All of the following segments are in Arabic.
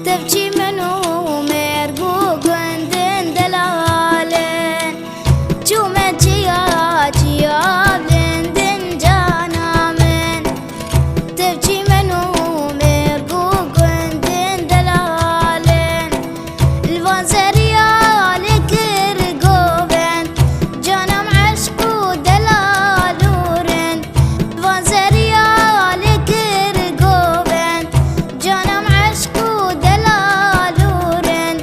تبكي منو مرقو قندن دلالن جومة جيا جيا بلندن جانا من تبكي منو مرقو قندن دلالن الفانزريا لكر قوبن جانا معشقو دلالورن الفانزريا لكر قوبن جانا معشقو دلالورن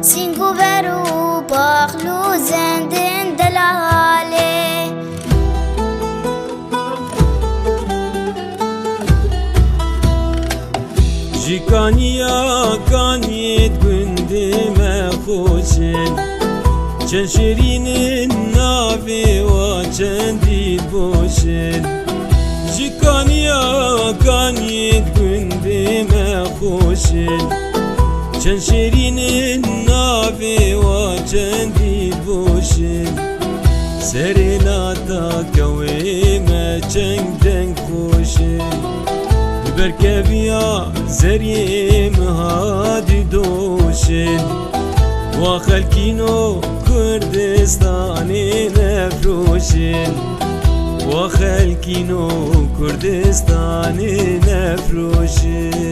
سينكو برو باخلو زندن دلاله جیکانیا کانیت گندم خوشن چند شیرین ناوی و چند دید بوشن جیکانیا کانیت گندم خوشن چند شیرین ناوی و چند دید بوشن سریناتا کوی ما چنگ دنگ خوشن بركبيا زريم هادي دوشن وخلكينو كردستاني نفروشن وخلكينو كردستاني نفروشن